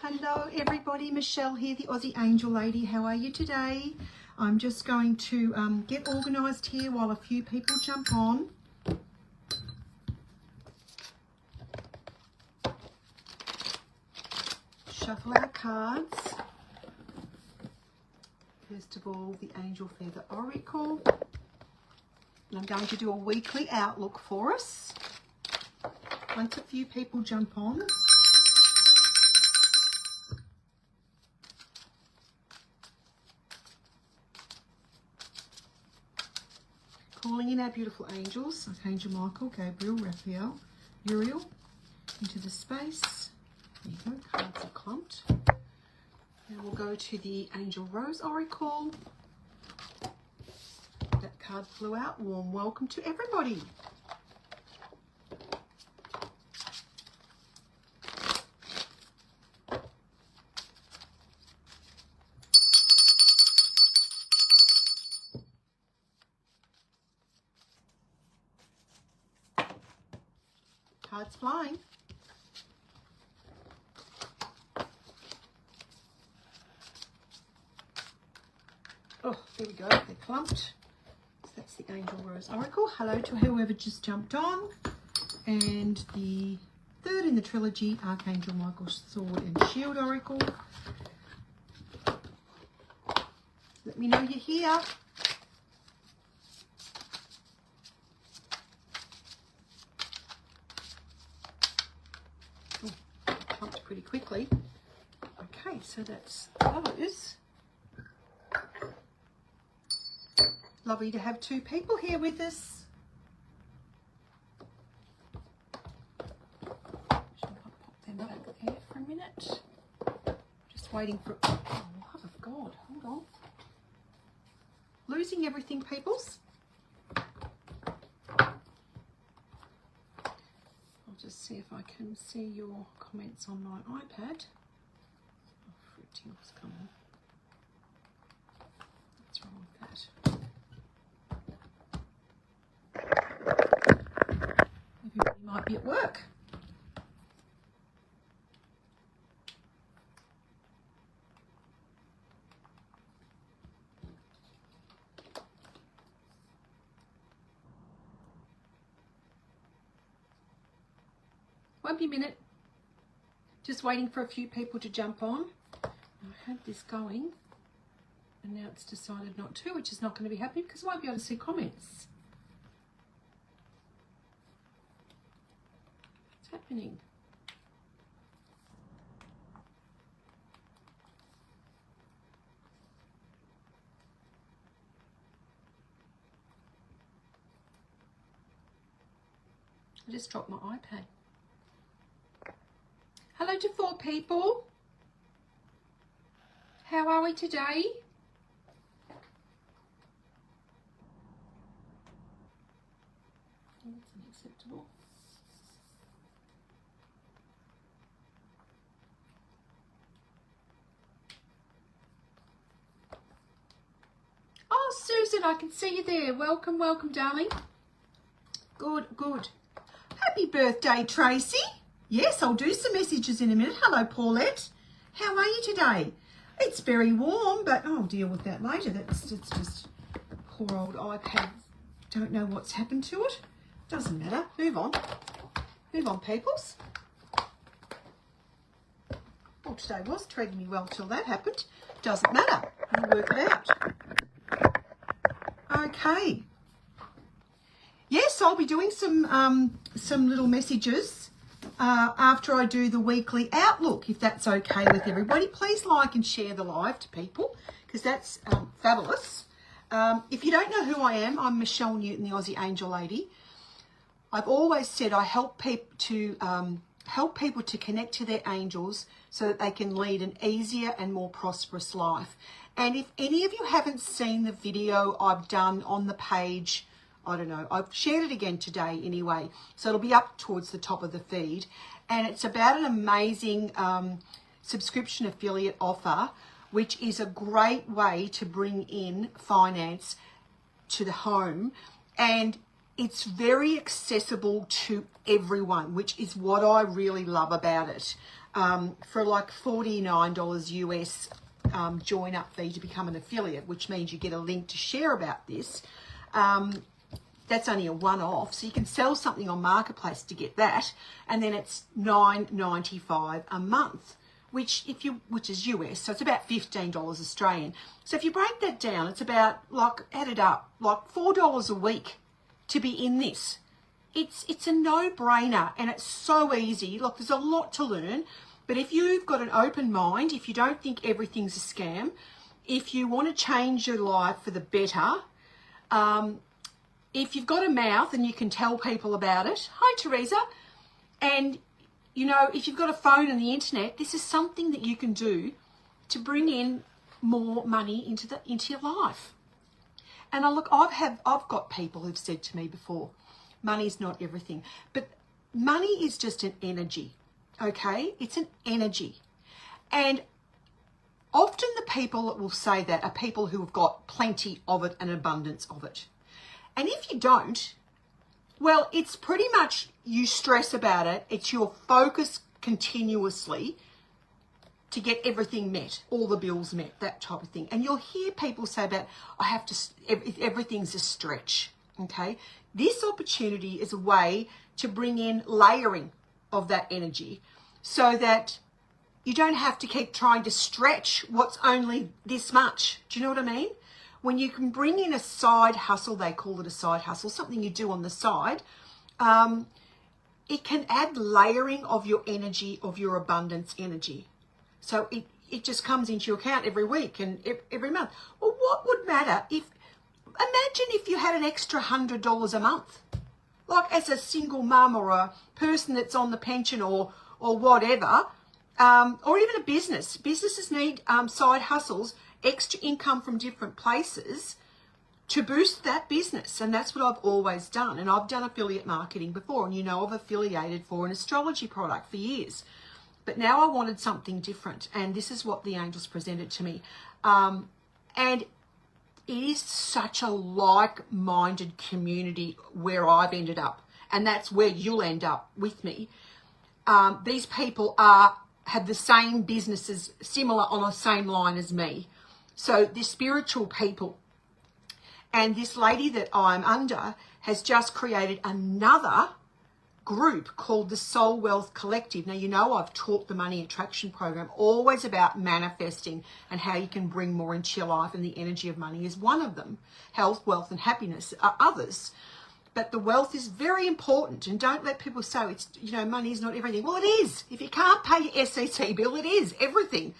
Hello everybody, Michelle here, the Aussie Angel Lady. How are you today? I'm just going to get organised here while a few people jump on. Shuffle our cards. First of all, the Angel Feather Oracle. And I'm going to do a weekly outlook for us. Once a few people jump on. Calling in our beautiful angels, Archangel Michael, Gabriel, Raphael, Uriel, into the space. There you go, cards are clumped. Now we'll go to the Angel Rose Oracle. That card flew out. Warm welcome to everybody. Cards flying. Oh, there we go. They're clumped. So that's the Angel Rose Oracle. Hello to whoever just jumped on. And the third in the trilogy, Archangel Michael Sword and Shield Oracle. Let me know you're here. Clumped pretty quickly. Okay, so that's those. Lovely to have two people here with us. Should I pop them back there for a minute? Just waiting for, oh, love of God, hold on. Losing everything, peoples. I'll just see if I can see your comments on my iPad. Oh, fruiting's coming. What's wrong with that? Everybody might be at work. Won't be a minute. Just waiting for a few people to jump on. I had this going and now it's decided not to, which is not going to be happening because I won't be able to see comments. What's happening? I just dropped my iPad. Hello to 4 people. How are we today? That's unacceptable. Oh, Susan, I can see you there. Welcome, welcome, darling. Good, good. Happy birthday, Tracy. Yes, I'll do some messages in a minute. Hello, Paulette. How are you today? It's very warm, but I'll deal with that later. It's just poor old iPad. Don't know what's happened to it. Doesn't matter. Move on. Move on, peoples. Well, today was treating me well till that happened. Doesn't matter. We'll work it out. Okay. Yes, I'll be doing some little messages after I do the weekly outlook, if that's okay with everybody. Please like and share the live to people because that's fabulous. If you don't know who I am, I'm Michelle Newton, the Aussie Angel Lady. I've always said I help people to connect to their angels so that they can lead an easier and more prosperous life. And if any of you haven't seen the video I've done on the page, I don't know, I've shared it again today anyway, so it'll be up towards the top of the feed. And it's about an amazing subscription affiliate offer, which is a great way to bring in finance to the home. And it's very accessible to everyone, which is what I really love about it. For like $49 US join up fee to become an affiliate, which means you get a link to share about this. That's only a one-off, so you can sell something on Marketplace to get that, and then it's $9.95 a month, which is US, so it's about $15 Australian. So if you break that down, it's about, like, added up, like $4 a week to be in this. It's a no-brainer, and it's so easy. Look, there's a lot to learn, but if you've got an open mind, if you don't think everything's a scam, if you want to change your life for the better, if you've got a mouth and you can tell people about it, hi Teresa, and you know, if you've got a phone and the internet, this is something that you can do to bring in more money into your life. And look, I've got people who've said to me before, money's not everything, but money is just an energy, okay? It's an energy. And often the people that will say that are people who have got plenty of it and abundance of it. And if you don't, well, it's pretty much you stress about it. It's your focus continuously to get everything met, all the bills met, that type of thing. And you'll hear people say about, everything's a stretch, okay? This opportunity is a way to bring in layering of that energy so that you don't have to keep trying to stretch what's only this much. Do you know what I mean? When you can bring in a side hustle, they call it a side hustle, something you do on the side, it can add layering of your energy, of your abundance energy. So it just comes into your account every week and every month. Well, what would matter imagine if you had an extra $100 a month, like as a single mum or a person that's on the pension or whatever, or even a business. Businesses need side hustles, extra income from different places to boost that business. And that's what I've always done. And I've done affiliate marketing before. And you know, I've affiliated for an astrology product for years. But now I wanted something different. And this is what the angels presented to me. And it is such a like-minded community where I've ended up. And that's where you'll end up with me. These people have the same businesses, similar on the same line as me. So the spiritual people, and this lady that I'm under has just created another group called the Soul Wealth Collective. Now, you know, I've taught the Money Attraction Program always about manifesting and how you can bring more into your life, and the energy of money is one of them. Health, wealth, and happiness are others. But the wealth is very important, and don't let people say it's, you know, money is not everything. Well, it is. If you can't pay your SEC bill, it is everything.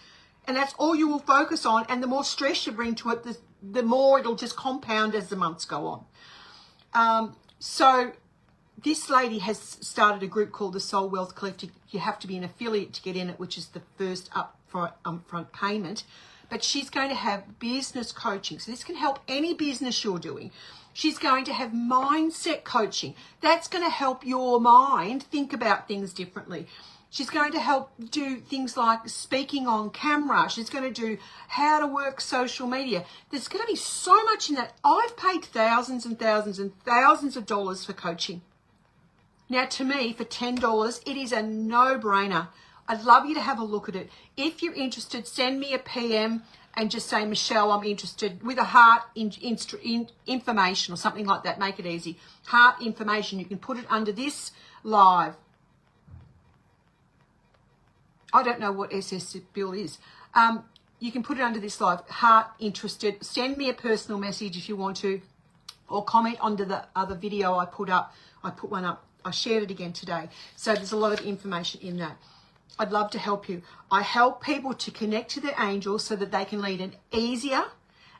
And that's all you will focus on. And the more stress you bring to it, the more it'll just compound as the months go on. So this lady has started a group called the Soul Wealth Collective. You have to be an affiliate to get in it, which is the first upfront payment. But she's going to have business coaching. So this can help any business you're doing. She's going to have mindset coaching. That's going to help your mind think about things differently. She's going to help do things like speaking on camera. She's going to do how to work social media. There's going to be so much in that. I've paid thousands and thousands and thousands of dollars for coaching. Now, to me, for $10, it is a no-brainer. I'd love you to have a look at it. If you're interested, send me a PM and just say, Michelle, I'm interested, with a heart information or something like that. Make it easy. Heart information. You can put it under this live. I don't know what SS bill is. You can put it under this live. Heart interested. Send me a personal message if you want to, or comment under the other video I put up. I put one up. I shared it again today. So there's a lot of information in that. I'd love to help you. I help people to connect to their angels so that they can lead an easier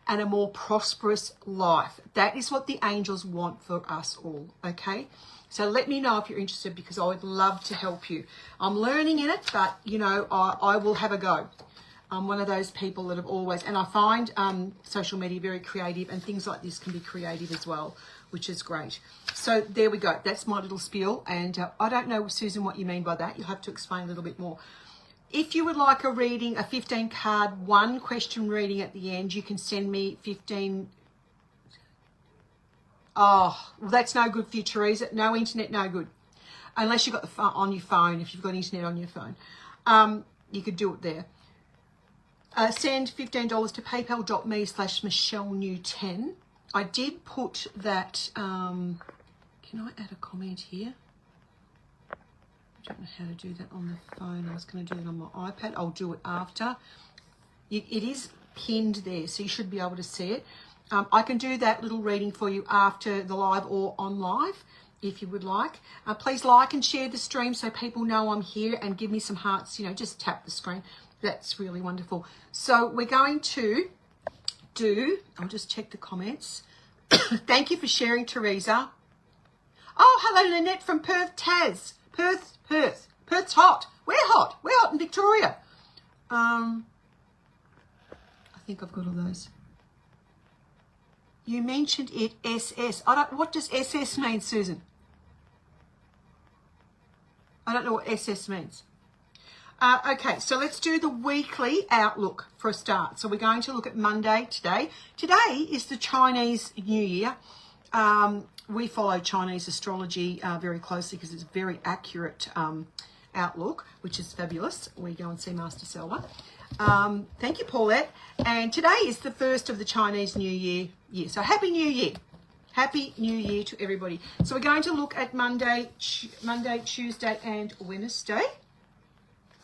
and a more prosperous life. That is what the angels want for us all, okay? So let me know if you're interested, because I would love to help you. I'm learning in it, but, you know, I will have a go. I'm one of those people that have always, and I find social media very creative, and things like this can be creative as well, which is great. So there we go. That's my little spiel. And I don't know, Susan, what you mean by that. You'll have to explain a little bit more. If you would like a reading, a 15-card, one-question reading at the end, you can send me 15. Oh, well, that's no good for you, Teresa. No internet, no good. Unless you've got the phone on your phone. If you've got internet on your phone, you could do it there. Send $15 to paypal.me/MichelleNew10. I did put that. Can I add a comment here? I don't know how to do that on the phone. I was going to do it on my iPad. I'll do it after. It is pinned there, so you should be able to see it. I can do that little reading for you after the live or on live, if you would like. Please like and share the stream so people know I'm here, and give me some hearts. Just tap the screen. That's really wonderful. So we're going to I'll just check the comments. Thank you for sharing, Teresa. Oh, hello, Lynette from Perth, Tas. Perth. Perth's hot. We're hot. We're hot in Victoria. I think I've got all those. You mentioned it, SS. What does SS mean, Susan? I don't know what SS means. Okay, so let's do the weekly outlook for a start. So we're going to look at Monday today. Today is the Chinese New Year. We follow Chinese astrology very closely because it's a very accurate outlook, which is fabulous. We go and see Master Selva. Thank you, Paulette. And today is the first of the Chinese New Year. So Happy New Year. Happy New Year to everybody. So we're going to look at Monday, Tuesday, and Wednesday.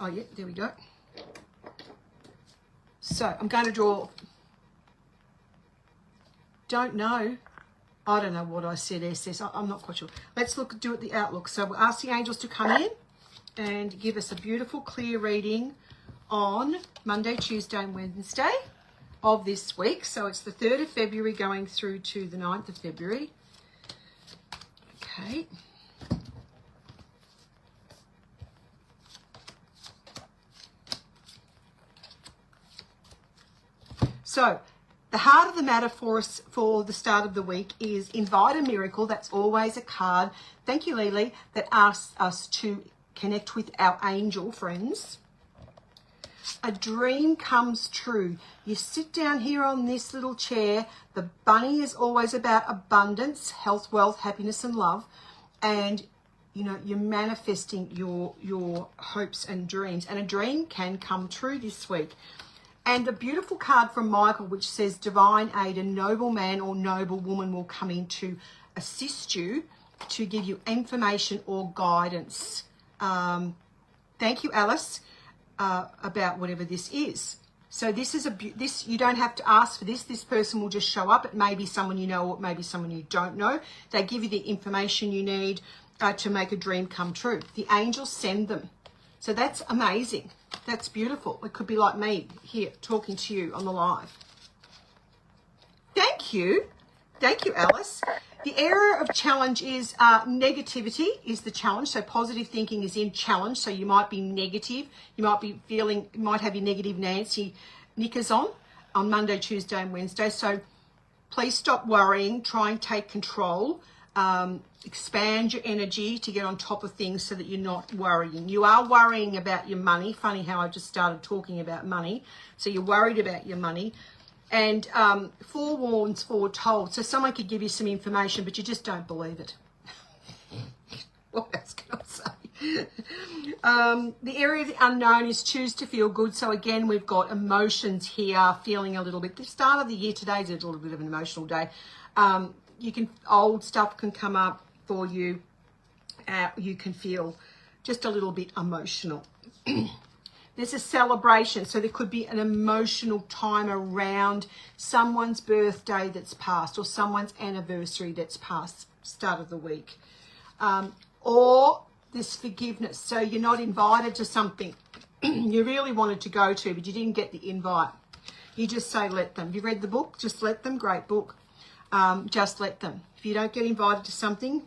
Oh, yeah, there we go. So I'm going to draw. Don't know. I don't know what I said, SS. I'm not quite sure. Let's do it the outlook. So we'll ask the angels to come in and give us a beautiful, clear reading on Monday, Tuesday, and Wednesday of this week. So it's the 3rd of February going through to the 9th of February. Okay. So the heart of the matter for us for the start of the week is invite a miracle. That's always a card. Thank you, Lily, that asks us to connect with our angel friends. A dream comes true. You sit down here on this little chair. The bunny is always about abundance, health, wealth, happiness, and love. And you're manifesting your hopes and dreams. And a dream can come true this week. And the beautiful card from Michael, which says divine aid, a noble man or noble woman will come in to assist you, to give you information or guidance. Thank you, Alice, about whatever this is. So this is you don't have to ask for this. This person will just show up. It may be someone you know, or it may be someone you don't know. They give you the information you need to make a dream come true. The angels send them. So that's amazing. That's beautiful. It could be like me here talking to you on the live. Thank you. Thank you, Alice. The area of challenge is negativity is the challenge. So positive thinking is in challenge. So you might be negative. You might be you might have your negative Nancy knickers on Monday, Tuesday, and Wednesday. So please stop worrying. Try and take control. Expand your energy to get on top of things so that you're not worrying. You are worrying about your money. Funny how I just started talking about money. So you're worried about your money. And forewarns, foretold. So someone could give you some information, but you just don't believe it. What else can I say? The area of the unknown is choose to feel good. So again, we've got emotions here, feeling a little bit. The start of the year today is a little bit of an emotional day. Old stuff can come up for you. You can feel just a little bit emotional. There's a celebration, so there could be an emotional time around someone's birthday that's passed, or someone's anniversary that's passed, start of the week. Or this forgiveness, so you're not invited to something you really wanted to go to, but you didn't get the invite. You just say, let them. You read the book? Just let them. Great book. Just let them. If you don't get invited to something,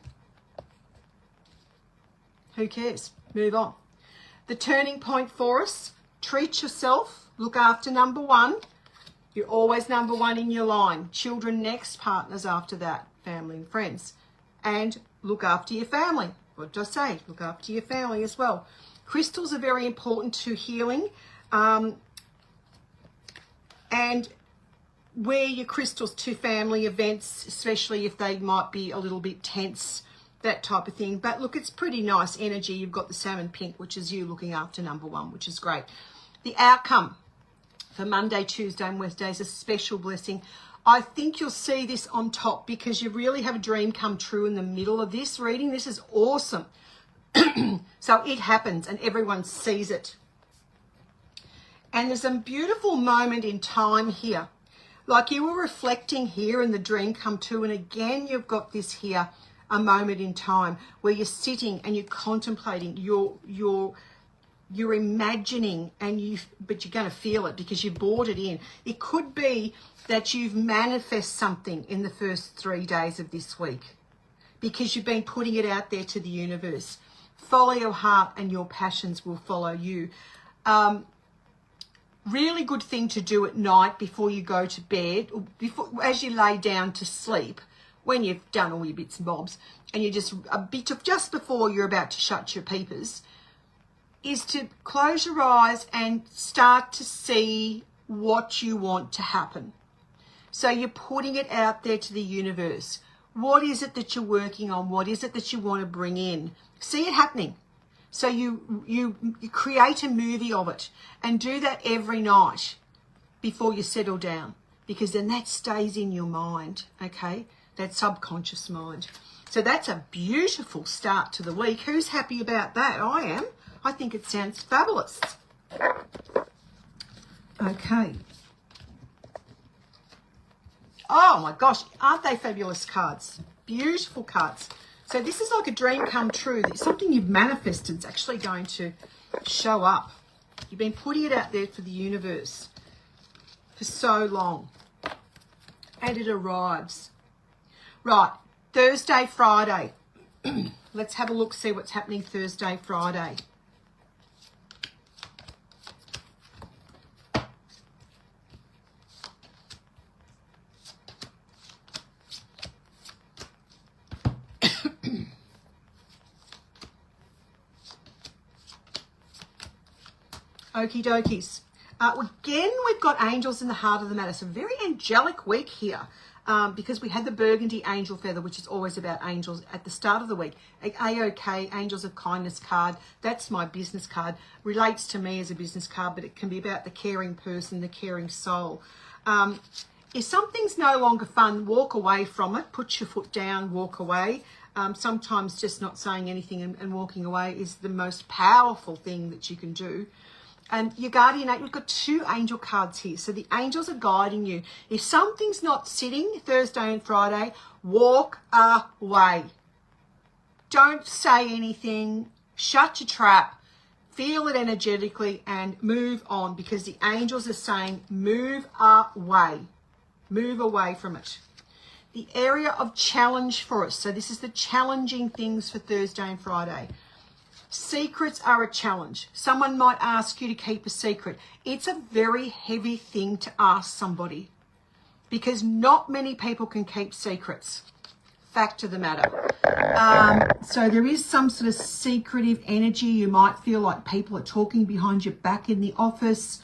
who cares? Move on. The turning point for us, treat yourself, look after number one. You're always number one in your line. Children next, partners after that, family and friends. And look after your family. What did I say? Look after your family as well. Crystals are very important to healing. And wear your crystals to family events, especially if they might be a little bit tense, that type of thing. But look, it's pretty nice energy. You've got the salmon pink, which is you looking after number one, which is great. The outcome for Monday, Tuesday and Wednesday is a special blessing. I think you'll see this on top because you really have a dream come true in the middle of this reading. This is awesome. So it happens and everyone sees it. And there's a beautiful moment in time here. Like you were reflecting here in the dream come true. And again, you've got this here, a moment in time where you're sitting and you're contemplating, you're imagining, but you're going to feel it because you've brought it in. It could be that you've manifest something in the first 3 days of this week because you've been putting it out there to the universe. Follow your heart and your passions will follow you. Really good thing to do at night before you go to bed, or as you lay down to sleep, when you've done all your bits and bobs, and you're just before you're about to shut your peepers, is to close your eyes and start to see what you want to happen. So you're putting it out there to the universe. What is it that you're working on? What is it that you want to bring in? See it happening. So you create a movie of it and do that every night before you settle down, because then that stays in your mind, okay? That subconscious mind. So that's a beautiful start to the week. Who's happy about that? I am. I think it sounds fabulous. Okay. Oh my gosh, aren't they fabulous cards? Beautiful cards. So this is like a dream come true. It's something you've manifested. It's actually going to show up. You've been putting it out there for the universe for so long. And it arrives. Right, Thursday, Friday. Let's have a look, see what's happening Thursday, Friday. Okie dokies. Again, we've got angels in the heart of the matter. So very angelic week here because we had the burgundy angel feather, which is always about angels at the start of the week. AOK, Angels of Kindness card. That's my business card. Relates to me as a business card, but it can be about the caring person, the caring soul. If something's no longer fun, walk away from it. Put your foot down, walk away. Sometimes just not saying anything and walking away is the most powerful thing that you can do. And your guardian angel, we've got 2 angel cards here. So the angels are guiding you. If something's not sitting Thursday and Friday, walk away. Don't say anything. Shut your trap. Feel it energetically and move on, because the angels are saying move away. Move away from it. The area of challenge for us. So this is the challenging things for Thursday and Friday. Secrets are a challenge. Someone might ask you to keep a secret. It's a very heavy thing to ask somebody because not many people can keep secrets. Fact of the matter. So there is some sort of secretive energy. You might feel like people are talking behind your back in the office,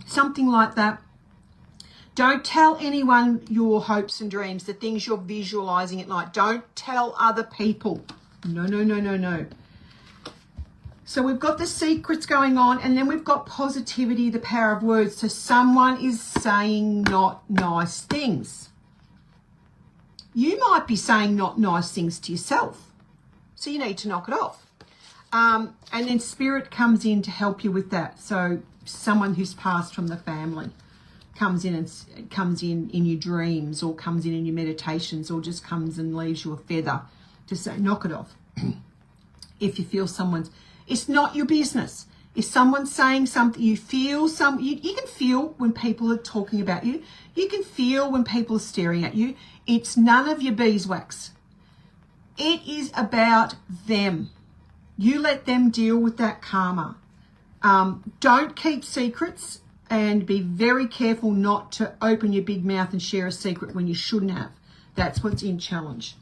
something like that. Don't tell anyone your hopes and dreams, the things you're visualizing at night. Don't tell other people. No, no, no, no, no. So we've got the secrets going on, and then we've got positivity, the power of words. So someone is saying not nice things. You might be saying not nice things to yourself. So you need to knock it off. And then spirit comes in to help you with that. So someone who's passed from the family comes in and comes in your dreams, or comes in your meditations, or just comes and leaves you a feather to say knock it off. If you feel it's not your business. If someone's saying something, you feel you can feel when people are talking about you. You can feel when people are staring at you. It's none of your beeswax. It is about them. You let them deal with that karma. Don't keep secrets, and be very careful not to open your big mouth and share a secret when you shouldn't have. That's what's in challenge.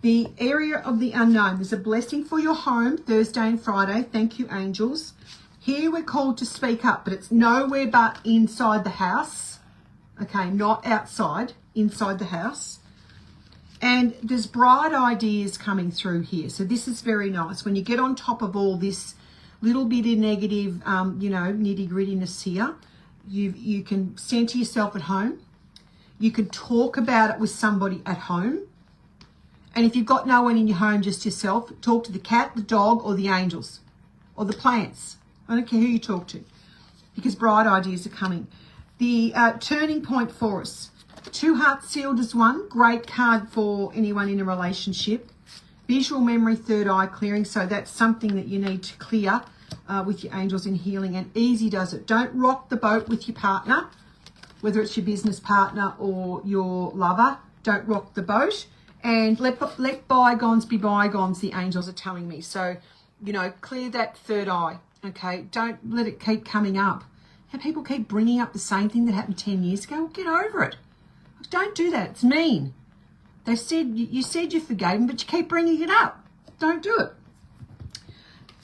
The area of the unknown. There's a blessing for your home Thursday and Friday. Thank you, angels. Here we're called to speak up, but it's nowhere but inside the house. okay, not outside, inside the house. And there's bright ideas coming through here. So this is very nice. When you get on top of all this little bit of negative, you know, nitty-grittiness here, you can center yourself at home. You can talk about it with somebody at home. And if you've got no one in your home, just yourself, talk to the cat, the dog, or the angels, or the plants. I don't care who you talk to, because bright ideas are coming. The turning point for us. 2 hearts sealed as one. Great card for anyone in a relationship. Visual memory, third eye clearing. So that's something that you need to clear with your angels in healing. And easy does it. Don't rock the boat with your partner, whether it's your business partner or your lover. Don't rock the boat. And let bygones be bygones, the angels are telling me. So, you know, clear that third eye, okay? Don't let it keep coming up. And people keep bringing up the same thing that happened 10 years ago. Well, get over it. Don't do that. It's mean. They said, you said you forgave them, but you keep bringing it up. Don't do it.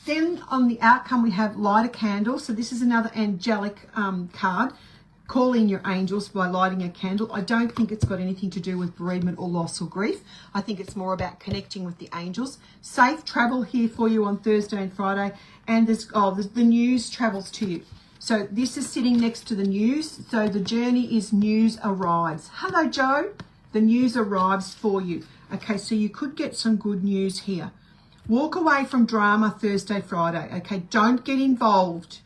Then on the outcome, we have light a candle. So this is another angelic card. Call in your angels by lighting a candle. I don't think it's got anything to do with bereavement or loss or grief. I think it's more about connecting with the angels. Safe travel here for you on Thursday and Friday. And the news travels to you. So this is sitting next to the news. So the journey is news arrives. Hello, Joe. The news arrives for you. Okay, so you could get some good news here. Walk away from drama Thursday, Friday. Okay, don't get involved.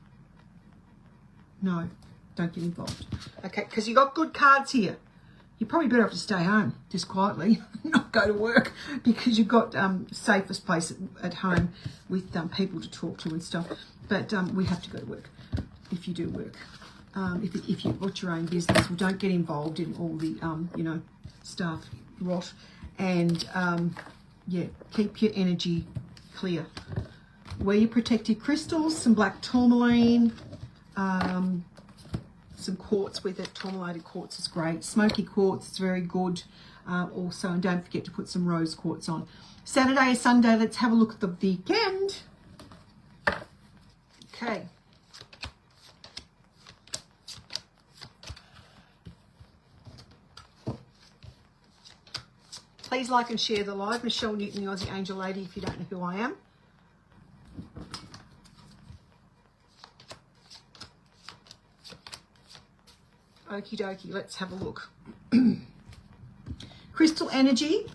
No. Don't get involved. Okay, because you got good cards here. You're probably better off to stay home, just quietly, not go to work, because you've got safest place at home with people to talk to and stuff. But we have to go to work if you do work. If you've got your own business, well, don't get involved in all the, you know, stuff, rot. And, yeah, keep your energy clear. Wear your protective crystals, some black tourmaline, some quartz with it. Tourmalated quartz is great. Smoky quartz is very good also. And don't forget to put some rose quartz on. Saturday or Sunday, let's have a look at the weekend. Okay. Please like and share the live. Michelle Newton, the Aussie Angel Lady, if you don't know who I am. Okie dokie, let's have a look. Crystal energy,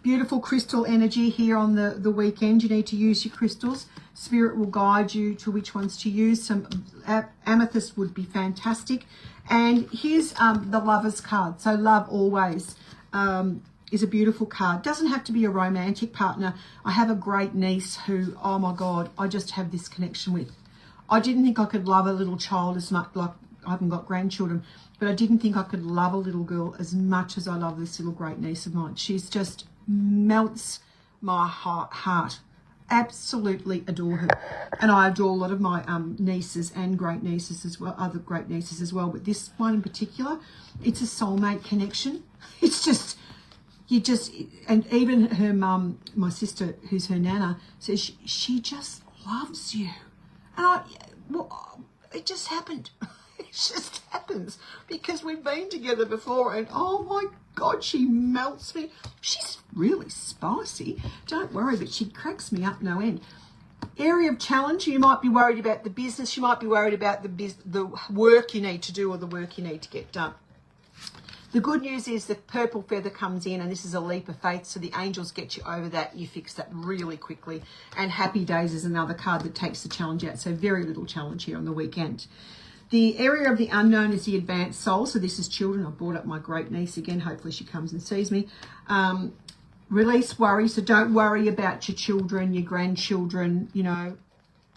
beautiful crystal energy here on the weekend. You need to use your crystals. Spirit will guide you to which ones to use. Some amethyst would be fantastic. And here's the Lover's card. So love always is a beautiful card. Doesn't have to be a romantic partner. I have a great niece who, oh my God, I just have this connection with. I didn't think I could love a little child as much, like I haven't got grandchildren, but I didn't think I could love a little girl as much as I love this little great niece of mine. She's just melts my heart. Absolutely adore her. And I adore a lot of my nieces and great nieces as well, other great nieces as well. But this one in particular, it's a soulmate connection. It's just, and even her mum, my sister, who's her nana, says she just loves you. And it just happened. It just happens because we've been together before, and oh my God, she melts me. She's really spicy. Don't worry, but she cracks me up no end. Area of challenge, you might be worried about the business. You might be worried about the work you need to do or the work you need to get done. The good news is the purple feather comes in, and this is a leap of faith, so the angels get you over that. You fix that really quickly. And Happy Days is another card that takes the challenge out, so very little challenge here on the weekend. The area of the unknown is the advanced soul. So this is children. I brought up my great niece again. Hopefully she comes and sees me. Release worry. So don't worry about your children, your grandchildren, you know,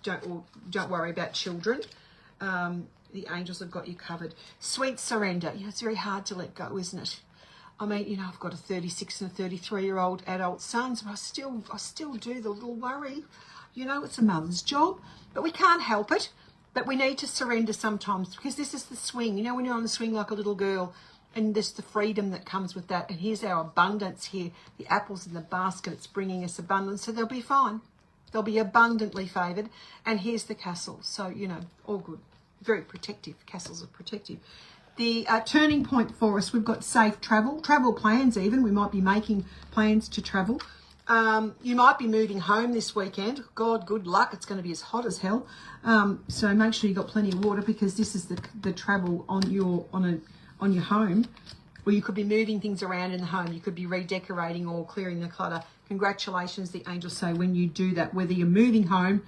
don't worry about children. The angels have got you covered. Sweet surrender. You know, it's very hard to let go, isn't it? I mean, you know, I've got a 36 and a 33-year-old adult sons, but I still do the little worry. You know, it's a mother's job, but we can't help it. But we need to surrender sometimes, because this is the swing. You know, when you're on the swing like a little girl, and there's the freedom that comes with that. And here's our abundance here. The apples in the basket, it's bringing us abundance. So they'll be fine. They'll be abundantly favoured. And here's the castle. So, you know, all good. Very protective. Castles are protective. The turning point for us, we've got safe travel plans even. We might be making plans to travel. You might be moving home this weekend. God, good luck. It's going to be as hot as hell. So make sure you've got plenty of water, because this is the travel on your home. Or you could be moving things around in the home. You could be redecorating or clearing the clutter. Congratulations, the angels say, when you do that, whether you're moving home,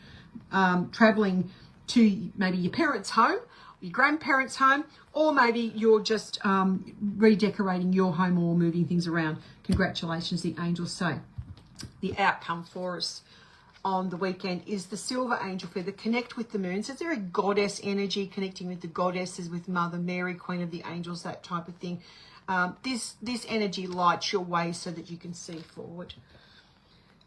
traveling to maybe your parents' home, your grandparents' home, or maybe you're just redecorating your home or moving things around. Congratulations, the angels say. The outcome for us on the weekend is the silver angel feather, connect with the moon. So it's very goddess energy, connecting with the goddesses, with Mother Mary, Queen of the Angels, that type of thing. This energy lights your way so that you can see forward.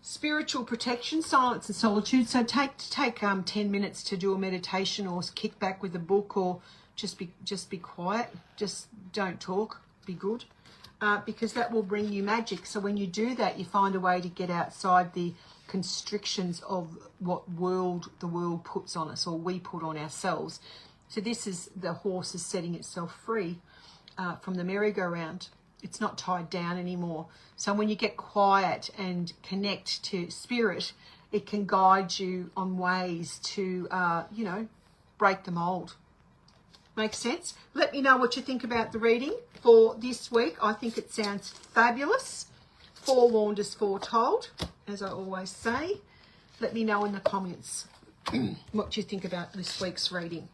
Spiritual protection, silence and solitude. So take 10 minutes to do a meditation, or kick back with a book, or just be quiet. Just don't talk. Be good, because that will bring you magic. So when you do that, you find a way to get outside the constrictions of what the world puts on us, or we put on ourselves. So this is the horse is setting itself free from the merry-go-round. It's not tied down anymore. So when you get quiet and connect to spirit, it can guide you on ways to, break the mold. Make sense? Let me know what you think about the reading for this week. I think it sounds fabulous. Forewarned is foretold, as I always say. Let me know in the comments what you think about this week's reading.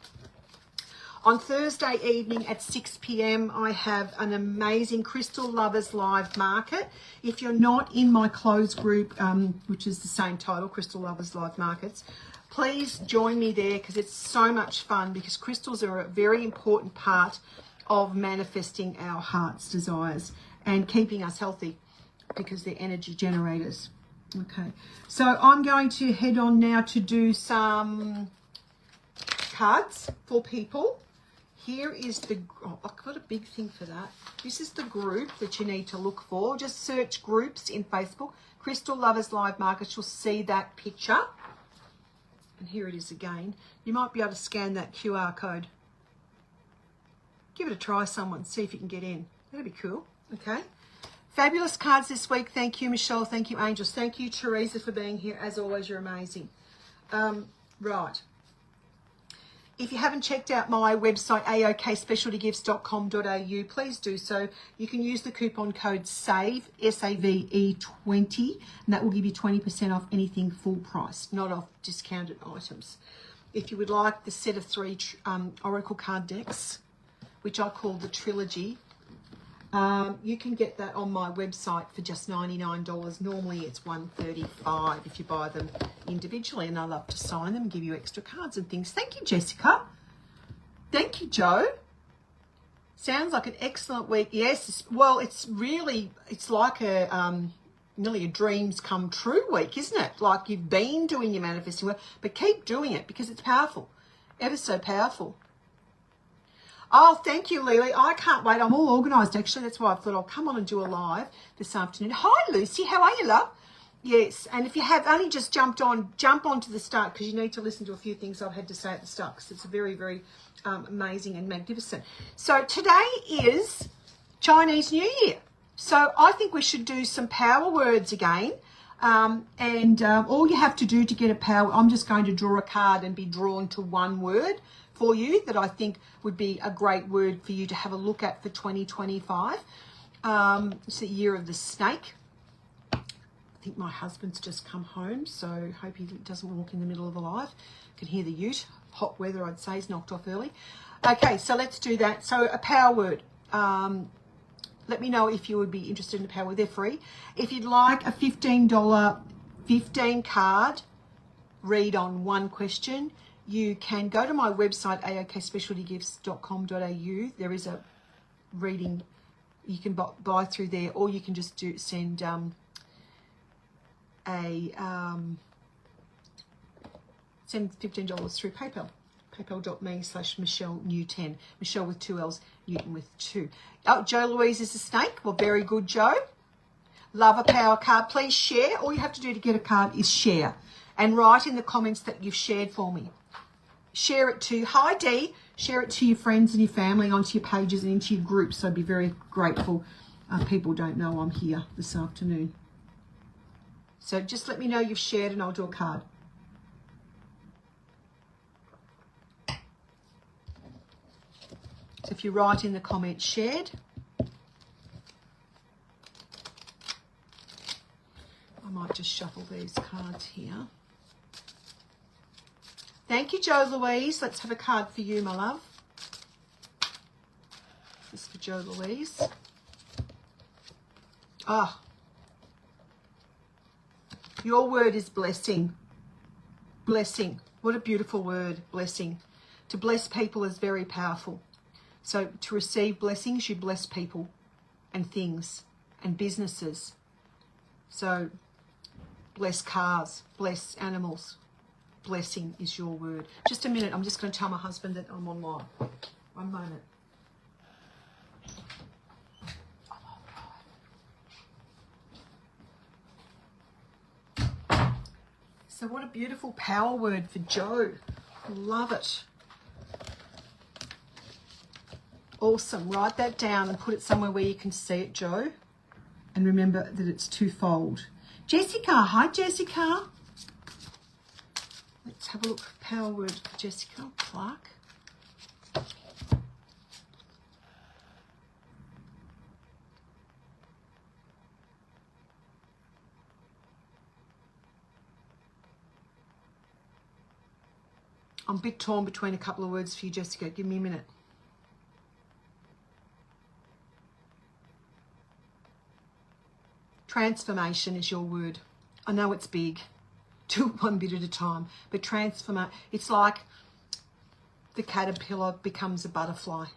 On Thursday evening at 6 p.m, I have an amazing Crystal Lovers Live Market. If you're not in my closed group, which is the same title, Crystal Lovers Live Markets, please join me there, because it's so much fun, because crystals are a very important part of manifesting our heart's desires and keeping us healthy, because they're energy generators. Okay, so I'm going to head on now to do some cards for people. Here is I've got a big thing for that. This is the group that you need to look for. Just search groups in Facebook. Crystal Lovers Live Market. You'll see that picture. And here it is again. You might be able to scan that QR code. Give it a try, someone. See if you can get in. That'd be cool. Okay. Fabulous cards this week. Thank you, Michelle. Thank you, Angels. Thank you, Teresa, for being here. As always, you're amazing. Right. If you haven't checked out my website, aokspecialtygifts.com.au, please do so. You can use the coupon code SAVE, SAVE20, and that will give you 20% off anything full price, not off discounted items. If you would like the set of 3 Oracle card decks, which I call the Trilogy, you can get that on my website for just $99. Normally it's $135 if you buy them individually, and I love to sign them and give you extra cards and things. Thank you, Jessica. Thank you, Joe. Sounds like an excellent week. Yes, well, it's like nearly a dreams come true week, isn't it? Like you've been doing your manifesting work, but keep doing it, because it's powerful, ever so powerful. Oh, thank you, Lily. I can't wait. I'm all organised, actually. That's why I thought I'll come on and do a live this afternoon. Hi, Lucy. How are you, love? Yes, and if you have only just jumped on, jump on to the start, because you need to listen to a few things I've had to say at the start, because it's very, very amazing and magnificent. So today is Chinese New Year. So I think we should do some power words again. All you have to do to get a power, I'm just going to draw a card and be drawn to one word for you that I think would be a great word for you to have a look at for 2025. It's the year of the snake. I think my husband's just come home, so hope he doesn't walk in the middle of the live. Can hear the ute. Hot weather, I'd say, is knocked off early. Okay, so let's do that. So a power word. Let me know if you would be interested in a power word. They're free. If you'd like a $15 15 card read on one question, you can go to my website, aokspecialtygifts.com.au. There is a reading you can buy through there, or you can just send send $15 through PayPal. PayPal.me/Michelle Newton. Michelle with 2 L's, Newton with 2. Oh, Joe Louise is a snake. Well, very good, Joe. Love a power card. Please share. All you have to do to get a card is share. And write in the comments that you've shared for me. share it to, hi Dee, share it to your friends and your family, onto your pages and into your groups. So I'd be very grateful. People don't know I'm here this afternoon. So just let me know you've shared and I'll do a card. So if you write in the comments shared. I might just shuffle these cards here. Thank you, Joe Louise. Let's have a card for you, my love. This is for Joe Louise. Ah. Your word is blessing. Blessing. What a beautiful word, blessing. To bless people is very powerful. So to receive blessings, you bless people and things and businesses. So bless cars, bless animals. Blessing is your word. Just a minute. I'm just going to tell my husband that I'm online. One moment. So what a beautiful power word for Joe. Love it. Awesome. Write that down and put it somewhere where you can see it, Joe. And remember that it's twofold. Jessica. Hi, Jessica. Let's have a look. Power word for Jessica Clark. I'm a bit torn between a couple of words for you, Jessica. Give me a minute. Transformation is your word. I know it's big. Do it one bit at a time. But transformation, it's like the caterpillar becomes a butterfly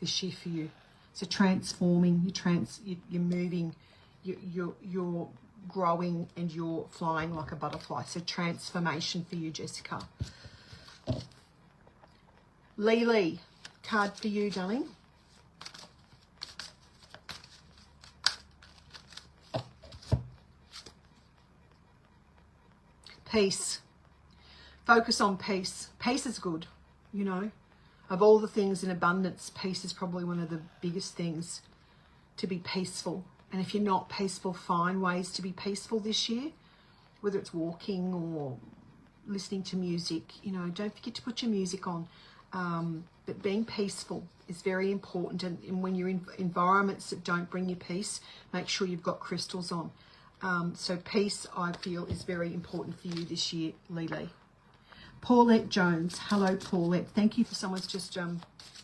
this year for you. So transforming, you're moving, you're growing and you're flying like a butterfly. So transformation for you, Jessica. Lily, card for you, darling. Peace. Focus on peace. Peace is good, you know. Of all the things in abundance, peace is probably one of the biggest things, to be peaceful. And if you're not peaceful, find ways to be peaceful this year, whether it's walking or listening to music. You know, don't forget to put your music on. But being peaceful is very important. And when you're in environments that don't bring you peace, make sure you've got crystals on. So peace, I feel, is very important for you this year, Lily. Paulette Jones. Hello, Paulette. Thank you for someone's just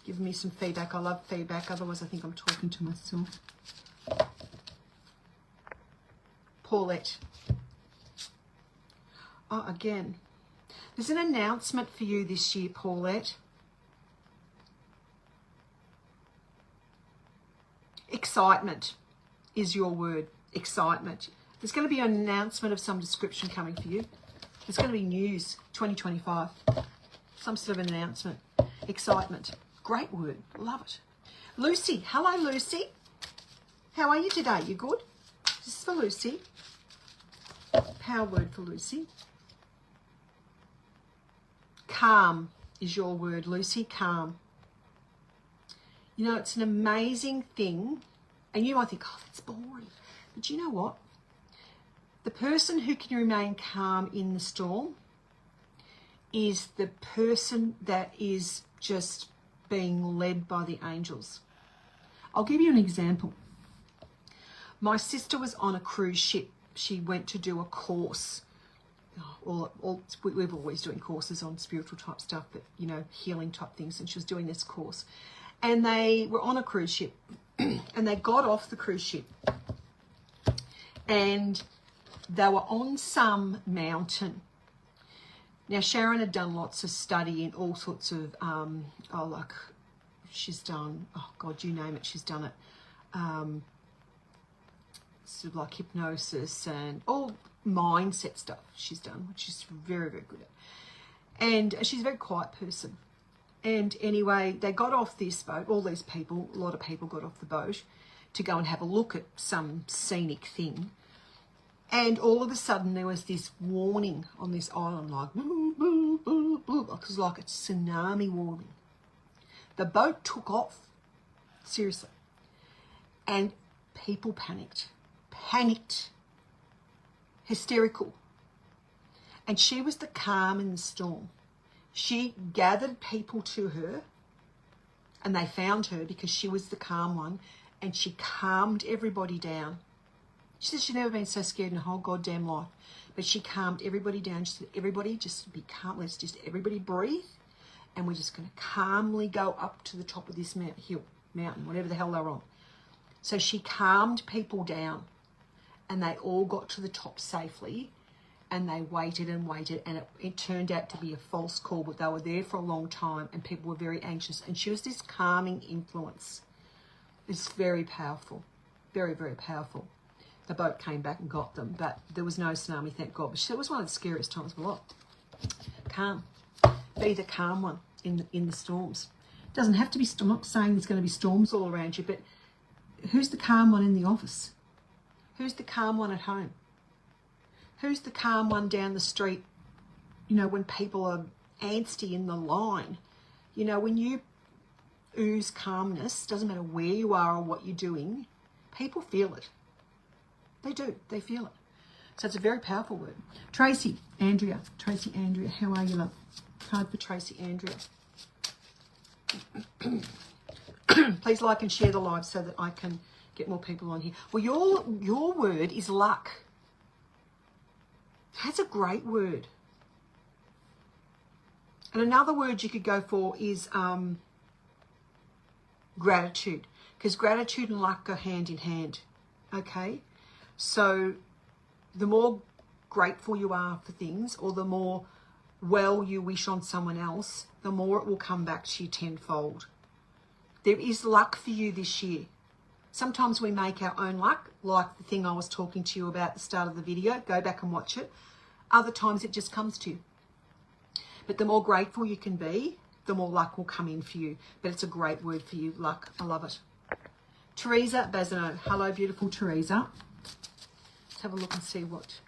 giving me some feedback. I love feedback. Otherwise, I think I'm talking to myself. Paulette. Oh, again. There's an announcement for you this year, Paulette. Excitement is your word. Excitement. There's going to be an announcement of some description coming for you. There's going to be news 2025. Some sort of an announcement. Excitement. Great word. Love it. Lucy. Hello, Lucy. How are you today? You good? This is for Lucy. Power word for Lucy. Calm is your word, Lucy. Calm. You know, it's an amazing thing. And you might think, oh, that's boring. But you know what? The person who can remain calm in the storm is the person that is just being led by the angels. I'll give you an example. My sister was on a cruise ship. She went to do a course. We're always doing courses on spiritual type stuff, but, you know, healing type things. And she was doing this course. And they were on a cruise ship. And they got off the cruise ship. And they were on some mountain. Now, Sharon had done lots of study in all sorts of, she's done, oh God, you name it, she's done it. Sort of like hypnosis and all mindset stuff she's done, which she's very, very good at. And she's a very quiet person. And anyway, they got off this boat, all these people, a lot of people got off the boat to go and have a look at some scenic thing. And all of a sudden there was this warning on this island, like, boo, boo, boo, boo. was like a tsunami warning. The boat took off, seriously, and people panicked, hysterical. And she was the calm in the storm. She gathered people to her, and they found her because she was the calm one, and she calmed everybody down. She said she'd never been so scared in her whole goddamn life, but she calmed everybody down. She said, everybody just be calm. Let's just everybody breathe, and we're just going to calmly go up to the top of this mountain, whatever the hell they're on. So she calmed people down, and they all got to the top safely, and they waited and waited, and it turned out to be a false call, but they were there for a long time, and people were very anxious, and she was this calming influence. It's very powerful, very, very powerful. The boat came back and got them, but there was no tsunami, thank God. But it was one of the scariest times of my life. Calm. Be the calm one in the storms. It doesn't have to be, I'm not saying there's going to be storms all around you, but who's the calm one in the office? Who's the calm one at home? Who's the calm one down the street, you know, when people are angsty in the line? You know, when you ooze calmness, doesn't matter where you are or what you're doing, people feel it. They do. They feel it. So it's a very powerful word. Tracy Andrea, how are you, love? Card for Tracy Andrea. Please like and share the live so that I can get more people on here. Well, your word is luck. That's a great word. And another word you could go for is gratitude, because gratitude and luck go hand in hand. Okay, so the more grateful you are for things, or the more well you wish on someone else, the more it will come back to you tenfold. There is luck for you this year. Sometimes we make our own luck, like the thing I was talking to you about at the start of the video. Go back and watch it. Other times it just comes to you. But the more grateful you can be, the more luck will come in for you. But it's a great word for you, luck. I love it. Teresa Bazano. Hello, beautiful Teresa. Let's have a look and see what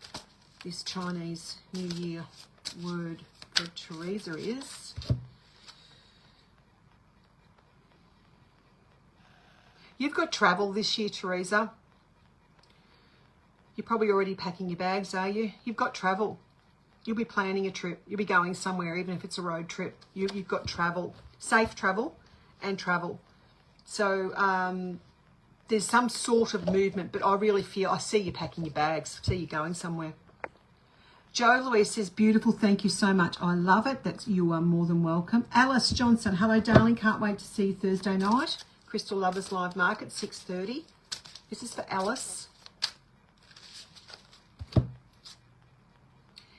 this Chinese New Year word for Teresa is. You've got travel this year, Teresa. You're probably already packing your bags, are you? You've got travel. You'll be planning a trip. You'll be going somewhere, even if it's a road trip. You've got travel, safe travel and travel. So there's some sort of movement, but I see you packing your bags. I see you going somewhere. Joe Louise says, beautiful, thank you so much. I love it. You are more than welcome. Alice Johnson, hello, darling. Can't wait to see you Thursday night. Crystal Lovers Live Market, 6:30. This is for Alice.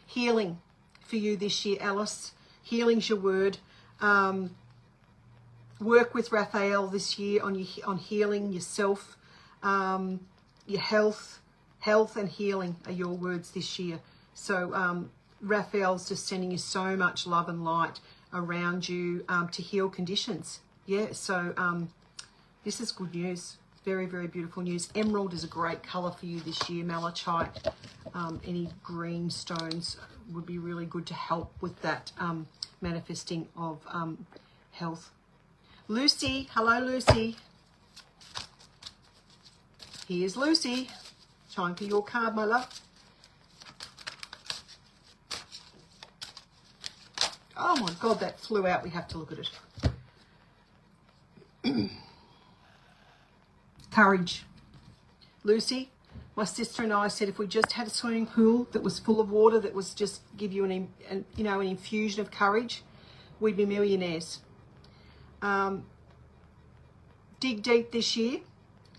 Healing for you this year, Alice. Healing's your word. Work with Raphael this year on healing yourself. Your health and healing are your words this year. So Raphael's just sending you so much love and light around you to heal conditions. Yeah, so this is good news. Very, very beautiful news. Emerald is a great colour for you this year. Malachite, any green stones would be really good to help with that manifesting of health. Lucy, hello, Lucy. Here's Lucy. Time for your card, my love. Oh my God, that flew out. We have to look at it. Courage. Lucy, my sister and I said if we just had a swimming pool that was full of water, that was just give you an infusion of courage, we'd be millionaires. Dig deep this year.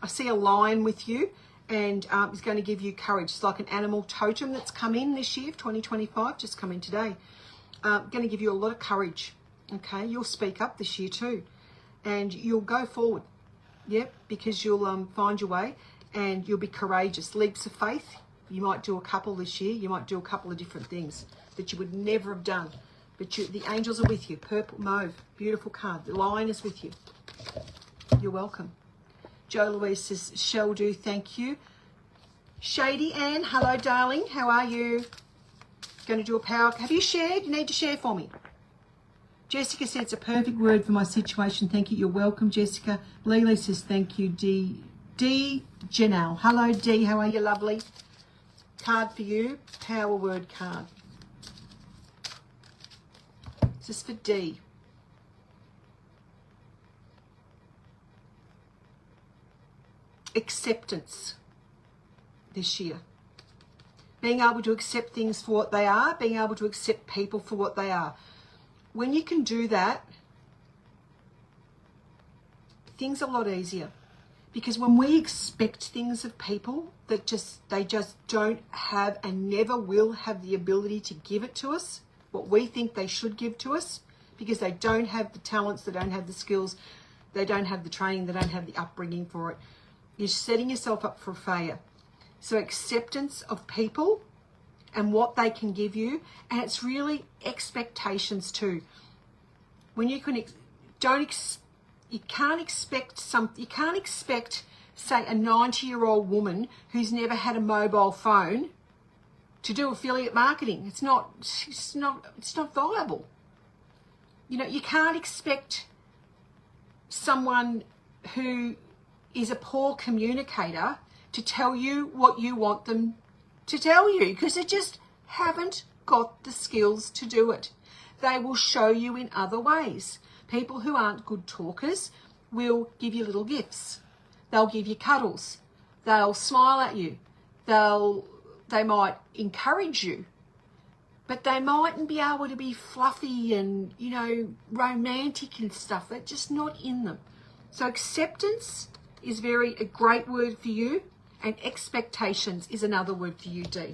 I see a lion with you, and it's going to give you courage. It's like an animal totem that's come in this year, 2025, just come in today. Going to give you a lot of courage. Okay, you'll speak up this year too, and you'll go forward. Yep, because you'll find your way and you'll be courageous. Leaps of faith. You might do a couple this year. You might do a couple of different things that you would never have done. But the angels are with you. Purple, mauve, beautiful card. The lion is with you. You're welcome. Joe Louise says, shall do, thank you. Shady Ann, hello, darling. How are you? Going to do a power. Have you shared? You need to share for me. Jessica said it's a perfect word for my situation. Thank you. You're welcome, Jessica. Lily says thank you, D. Janelle. Hello, D. How are you, lovely? Card for you. Power word card. This is for D. Acceptance this year. Being able to accept things for what they are, being able to accept people for what they are. When you can do that, things are a lot easier. Because when we expect things of people that they just don't have and never will have the ability to give it to us, what we think they should give to us, because they don't have the talents, they don't have the skills, they don't have the training, they don't have the upbringing for it, you're setting yourself up for failure. So acceptance of people and what they can give you, and it's really expectations too. When you can, you can't expect, say, a 90-year-old woman who's never had a mobile phone to do affiliate marketing. It's not viable. You know, you can't expect someone who is a poor communicator to tell you what you want them to tell you, because they just haven't got the skills to do it. They will show you in other ways. People who aren't good talkers will give you little gifts. They'll give you cuddles. They'll smile at you. They might encourage you, but they mightn't be able to be fluffy and, you know, romantic and stuff. They're just not in them. So acceptance is a great word for you, and expectations is another word for you, D.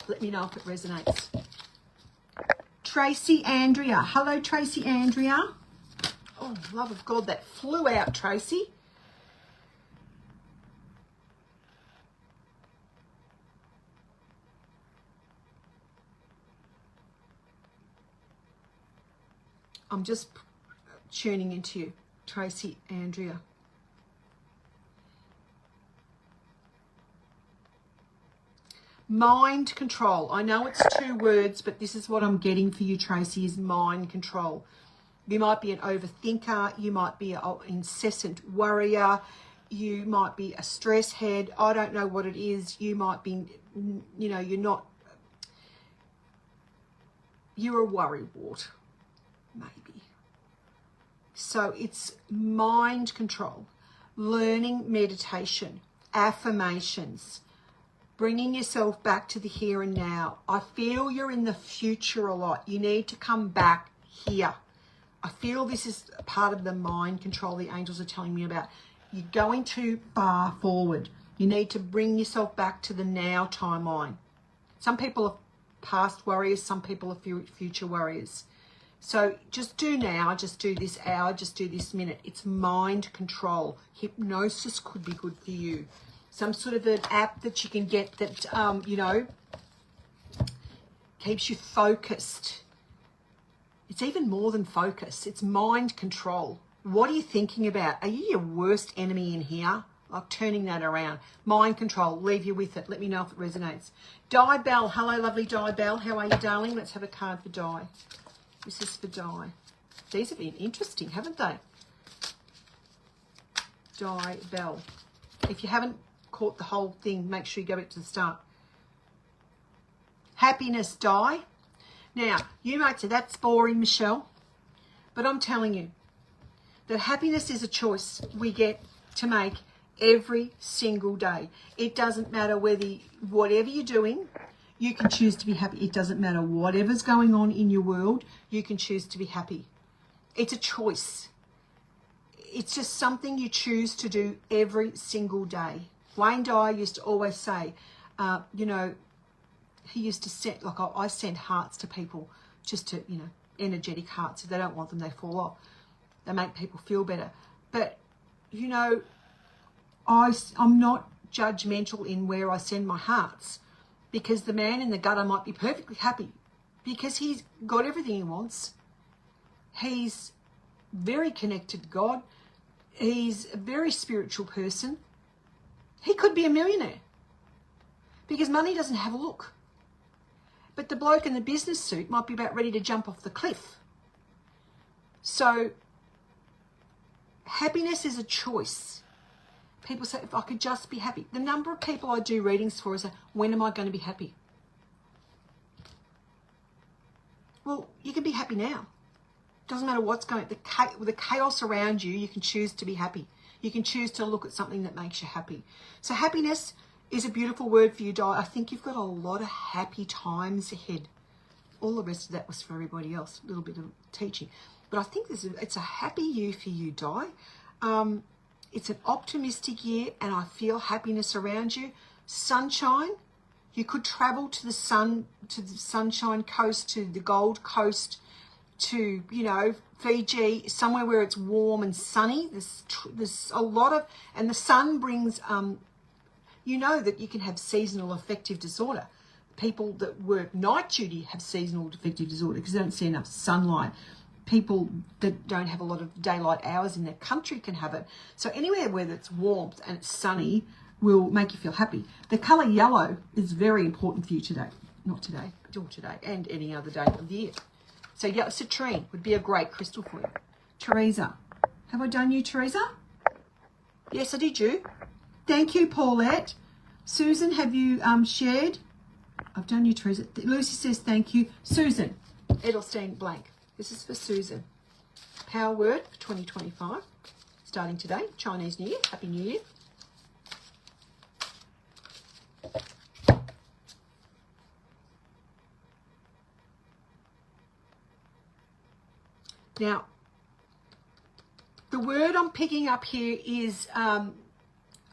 Let me know if it resonates. Tracy Andrea. Hello, Tracy Andrea. Oh, love of God, that flew out, Tracy. I'm just tuning into you, Tracy Andrea. Mind control. I know it's 2 words, but this is what I'm getting for you, Tracy, is mind control. You might be an overthinker. You might be an incessant worrier. You might be a stress head. I don't know what it is. You might be, you know, you're a worrywart, maybe. So it's mind control, learning meditation, affirmations, bringing yourself back to the here and now. I feel you're in the future a lot. You need to come back here. I feel this is a part of the mind control the angels are telling me about. You're going too far forward. You need to bring yourself back to the now timeline. Some people are past warriors. Some people are future warriors. So just do now, just do this hour, just do this minute. It's mind control. Hypnosis could be good for you. Some sort of an app that you can get that, you know, keeps you focused. It's even more than focus. It's mind control. What are you thinking about? Are you your worst enemy in here? Like turning that around. Mind control. Leave you with it. Let me know if it resonates. Di Bell. Hello, lovely Di Bell. How are you, darling? Let's have a card for Di. This is for Di. These have been interesting, haven't they? Di Bell. If you haven't caught the whole thing, make sure you go back to the start. Happiness, Di. Now, you might say, that's boring, Michelle. But I'm telling you that happiness is a choice we get to make every single day. It doesn't matter whatever you're doing, you can choose to be happy. It doesn't matter whatever's going on in your world, you can choose to be happy. It's a choice. It's just something you choose to do every single day. Wayne Dyer used to always say, you know, he used to send, like I send hearts to people just to, you know, energetic hearts. If they don't want them, they fall off. They make people feel better. But, you know, I'm not judgmental in where I send my hearts, because the man in the gutter might be perfectly happy because he's got everything he wants. He's very connected to God. He's a very spiritual person. He could be a millionaire because money doesn't have a look. But the bloke in the business suit might be about ready to jump off the cliff. So happiness is a choice. People say, if I could just be happy. The number of people I do readings for is, when am I going to be happy? Well, you can be happy now. Doesn't matter what's going on. With the chaos around you, you can choose to be happy. You can choose to look at something that makes you happy. So happiness is a beautiful word for you, Di. I think you've got a lot of happy times ahead. All the rest of that was for everybody else, a little bit of teaching. But I think it's a happy year for you, Di. It's an optimistic year, and I feel happiness around you. Sunshine. You could travel to the Sunshine Coast, to the Gold Coast, to, Fiji, somewhere where it's warm and sunny. There's a lot of, and the sun brings, that you can have seasonal affective disorder. People that work night duty have seasonal affective disorder because they don't see enough sunlight. People that don't have a lot of daylight hours in their country can have it. So anywhere where it's warmth and it's sunny will make you feel happy. The colour yellow is very important for you today. Not today, but all today and any other day of the year. So yellow citrine would be a great crystal for you. Teresa. Have I done you, Teresa? Yes, I did you. Thank you, Paulette. Susan, have you shared? I've done you, Teresa. Lucy says thank you. Susan, Edelstein blank. This is for Susan. Power word for 2025. Starting today. Chinese New Year. Happy New Year. Now, the word I'm picking up here is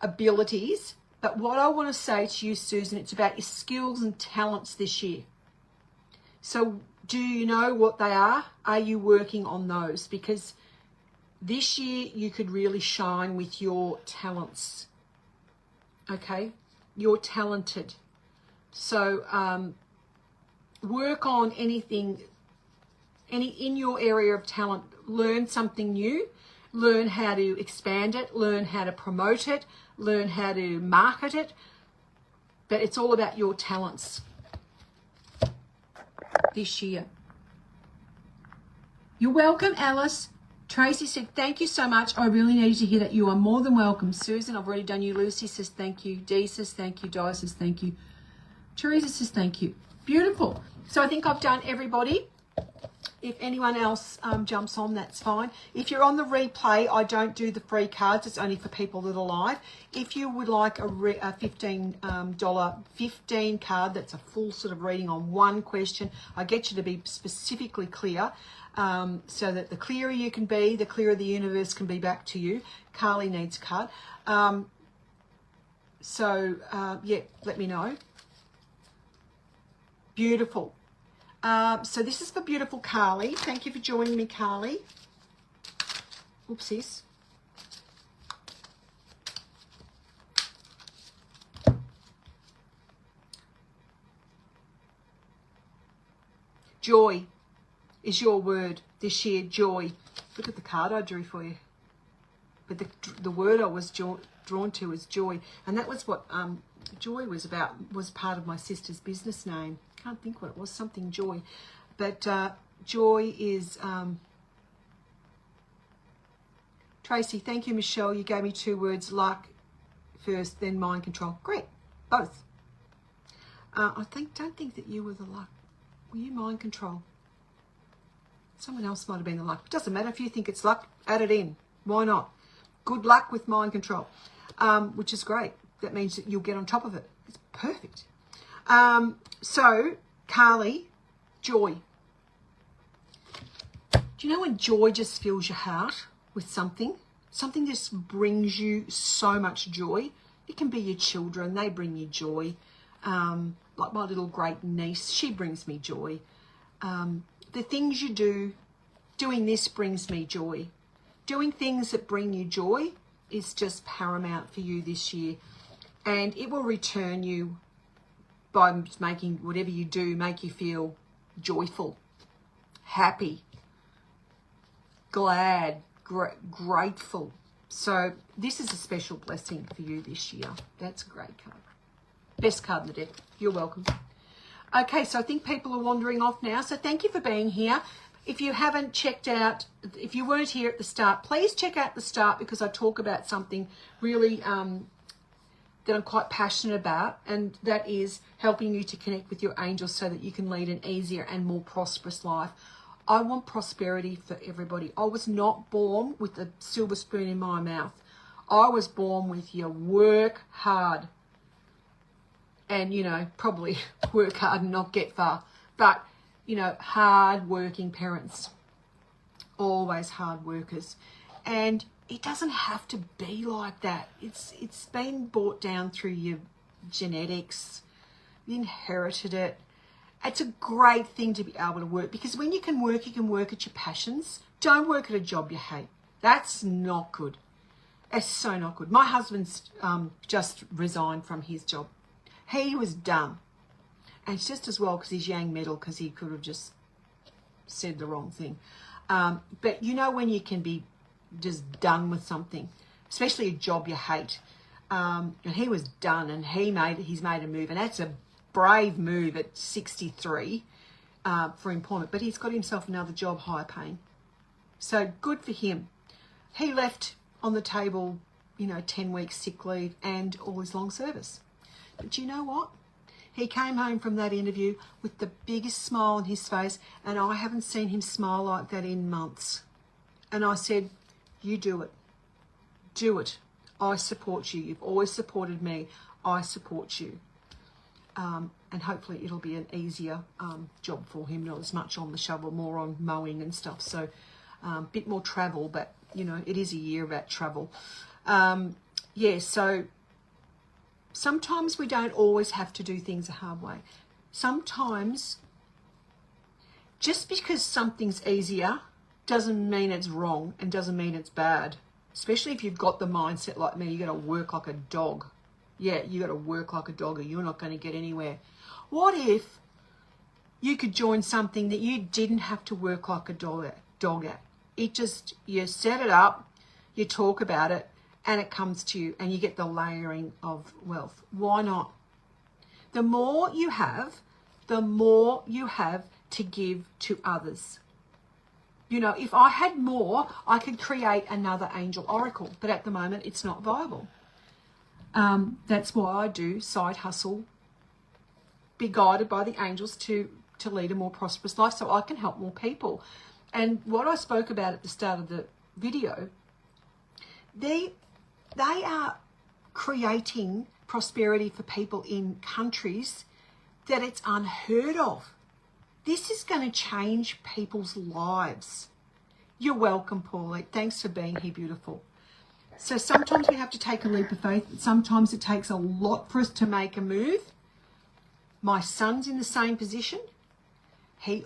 abilities. But what I want to say to you, Susan, it's about your skills and talents this year. So do you know what they are? Are you working on those? Because this year you could really shine with your talents. Okay? You're talented. So work on anything, in your area of talent. Learn something new. Learn how to expand it. Learn how to promote it. Learn how to market it. But it's all about your talents this year. You're welcome, Alice. Tracy said, thank you so much. I really needed to hear that. You are more than welcome. Susan, I've already done you. Lucy says thank you. Dee says thank you. Di says thank you. Teresa says thank you. Beautiful. So I think I've done everybody. If anyone else jumps on, that's fine. If you're on the replay, I don't do the free cards. It's only for people that are live. If you would like a $15 15 card, that's a full sort of reading on one question. I get you to be specifically clear, so that the clearer you can be, the clearer the universe can be back to you. Carly needs a card. Yeah, let me know. Beautiful. So this is for beautiful Carly. Thank you for joining me, Carly. Oopsies. Joy is your word this year, joy. Look at the card I drew for you. But the word I was drawn to is joy. And that was what joy was about, was part of my sister's business name. Can't think what it was, something joy. But joy is... Tracy, thank you, Michelle. You gave me 2 words, luck first, then mind control. Great, both. Don't think that you were the luck. Were you mind control? Someone else might have been the luck. It doesn't matter if you think it's luck, add it in. Why not? Good luck with mind control, which is great. That means that you'll get on top of it. It's perfect. So, Carly, joy. Do you know when joy just fills your heart with something? Something just brings you so much joy. It can be your children. They bring you joy. Like my little great niece, she brings me joy. The things you do, doing this brings me joy. Doing things that bring you joy is just paramount for you this year. And it will return you by making whatever you do make you feel joyful, happy, glad, grateful. So this is a special blessing for you this year. That's a great card. Best card in the deck. You're welcome. Okay, so I think people are wandering off now. So thank you for being here. if you haven't checked out, if you weren't here at the start, please check out the start, because I talk about something really that I'm quite passionate about, and that is helping you to connect with your angels so that you can lead an easier and more prosperous life. I want prosperity for everybody. I was not born with a silver spoon in my mouth. I was born with you work hard and, you know, probably work hard and not get far. But, you know, hard working parents, always hard workers. And it doesn't have to be like that. It's been brought down through your genetics. You inherited it. It's a great thing to be able to work, because when you can work at your passions. Don't work at a job you hate. That's not good. It's so not good. My husband's just resigned from his job. He was done. And it's just as well, because he's yang metal, because he could have just said the wrong thing. But you know when you can be just done with something, especially a job you hate. And he was done, and he's made a move, and that's a brave move at 63 for employment. But he's got himself another job, higher paying. So good for him. He left on the table, 10 weeks sick leave and all his long service. But you know what? He came home from that interview with the biggest smile on his face, and I haven't seen him smile like that in months. And I said, you do it. Do it. I support you. You've always supported me. I support you. And hopefully it'll be an easier job for him, not as much on the shovel, more on mowing and stuff. So a bit more travel, but, it is a year about travel. So sometimes we don't always have to do things a hard way. Sometimes just because something's easier doesn't mean it's wrong and doesn't mean it's bad. Especially if you've got the mindset like me, you got to work like a dog. Yeah, you got to work like a dog or you're not going to get anywhere. What if you could join something that you didn't have to work like a dog at? You set it up, you talk about it, and it comes to you, and you get the layering of wealth. Why not? The more you have to give to others. If I had more, I could create another angel oracle, but at the moment it's not viable. That's why I do side hustle, be guided by the angels to lead a more prosperous life so I can help more people. And what I spoke about at the start of the video, they are creating prosperity for people in countries that it's unheard of. This is going to change people's lives. You're welcome, Pauline. Thanks for being here, beautiful. So sometimes we have to take a leap of faith. Sometimes it takes a lot for us to make a move. My son's in the same position. He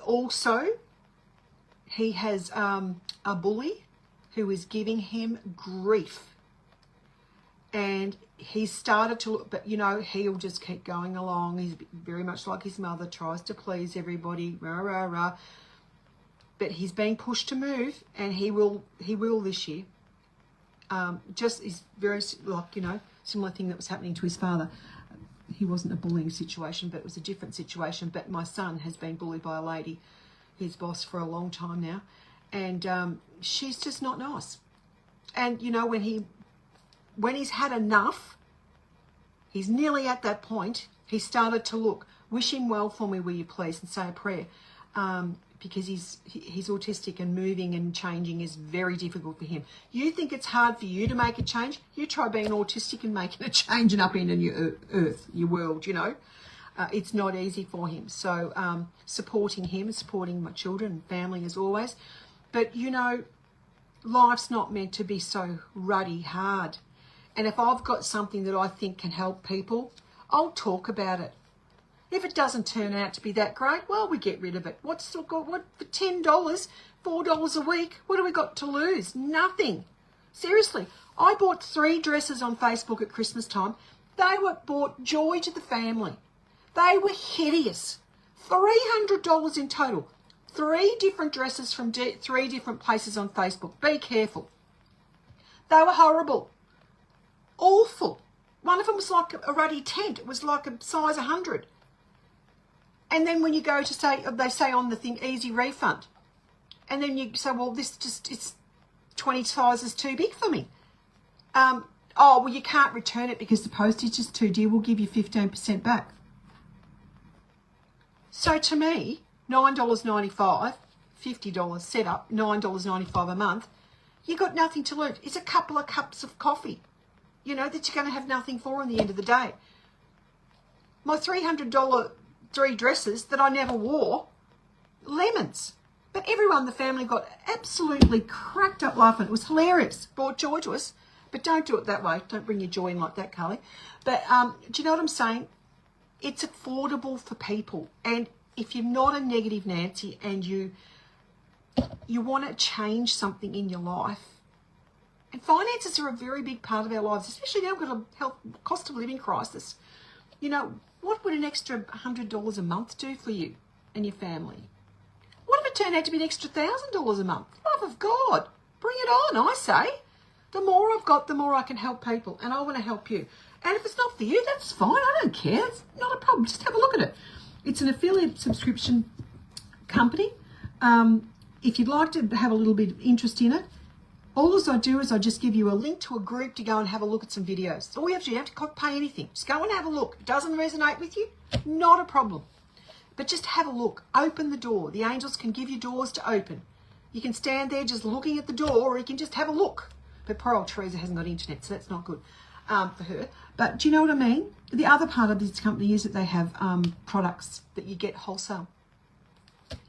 has a bully who is giving him grief. And he started to look, but he'll just keep going along. He's very much like his mother, tries to please everybody, rah, rah, rah. But he's being pushed to move, and he will this year. Just is very similar thing that was happening to his father. He wasn't a bullying situation, but it was a different situation. But my son has been bullied by a lady, his boss, for a long time now, and she's just not nice. And when he's had enough, he's nearly at that point. He started to look. Wish him well for me, will you please, and say a prayer, because he's autistic and moving and changing is very difficult for him. You think it's hard for you to make a change? You try being autistic and making a change and upending your earth, your world. It's not easy for him. So supporting him, supporting my children and family as always. But life's not meant to be so ruddy hard. And if I've got something that I think can help people, I'll talk about it. If it doesn't turn out to be that great, well, we get rid of it. What for $10, $4 a week? What do we got to lose? Nothing. Seriously, I bought 3 dresses on Facebook at Christmas time. They brought joy to the family. They were hideous. $300 in total. 3 different dresses from 3 different places on Facebook. Be careful. They were horrible. Awful. One of them was like a ruddy tent. It was like a size 100. And then when you go to they say on the thing, easy refund. And then you say, well, it's 20 sizes too big for me. Oh, well, you can't return it because the postage is too dear. We'll give you 15% back. So to me, $9.95, $50 set up, $9.95 a month, you got nothing to lose. It's a couple of cups of coffee, you know, that you're going to have nothing for in the end of the day. My $300 3 dresses that I never wore, lemons. But everyone in the family got absolutely cracked up laughing. It was hilarious. Brought joy to us. But don't do it that way. Don't bring your joy in like that, Carly. But do you know what I'm saying? It's affordable for people. And if you're not a negative Nancy and you want to change something in your life, and finances are a very big part of our lives, especially now we've got a health cost of living crisis. You know, what would an extra $100 a month do for you and your family? What if it turned out to be an extra $1,000 a month? Love of God, bring it on, I say. The more I've got, the more I can help people, and I want to help you. And if it's not for you, that's fine. I don't care. It's not a problem. Just have a look at it. It's an affiliate subscription company. If you'd like to have a little bit of interest in it, all I do is I just give you a link to a group to go and have a look at some videos. All you have to do, you have to pay anything. Just go and have a look. It doesn't resonate with you? Not a problem. But just have a look. Open the door. The angels can give you doors to open. You can stand there just looking at the door, or you can just have a look. But poor old Teresa hasn't got internet, so that's not good for her. But do you know what I mean? The other part of this company is that they have products that you get wholesale.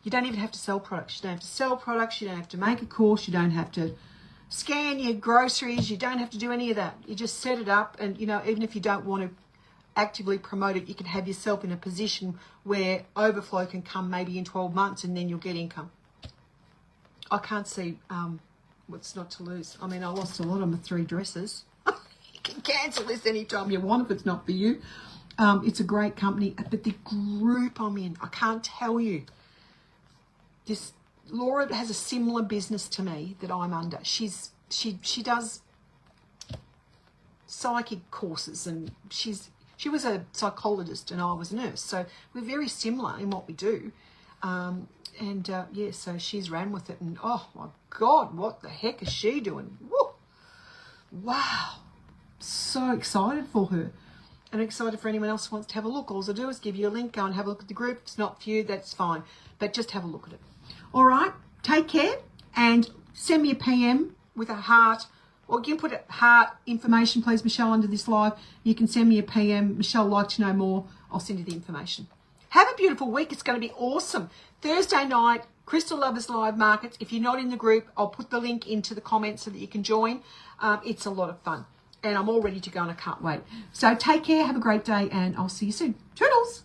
You don't even have to sell products. You don't have to sell products. You don't have to make a course. You don't have to scan your groceries. You don't have to do any of that. You just set it up, and, you know, even if you don't want to actively promote it, you can have yourself in a position where overflow can come maybe in 12 months, and then you'll get income. I can't see what's not to lose. I mean, I lost a lot on my 3 dresses. You can cancel this anytime you want if it's not for you. It's a great company, but the group I'm in, I can't tell you. Laura has a similar business to me that I'm under. She does psychic courses, and she was a psychologist and I was a nurse, so we're very similar in what we do. So she's ran with it, and oh my God, what the heck is she doing? Woo! Wow, so excited for her, and excited for anyone else who wants to have a look. All I do is give you a link, go and have a look at the group. If it's not for you, that's fine, but just have a look at it. All right, take care, and send me a PM with a heart, or you can put a heart information, please, Michelle, under this live. You can send me a PM, Michelle, like to know more. I'll send you the information. Have a beautiful week. It's going to be awesome. Thursday night, Crystal Lovers Live Markets. If you're not in the group, I'll put the link into the comments so that you can join. It's a lot of fun, and I'm all ready to go, and I can't wait. So take care, have a great day, and I'll see you soon. Toodles.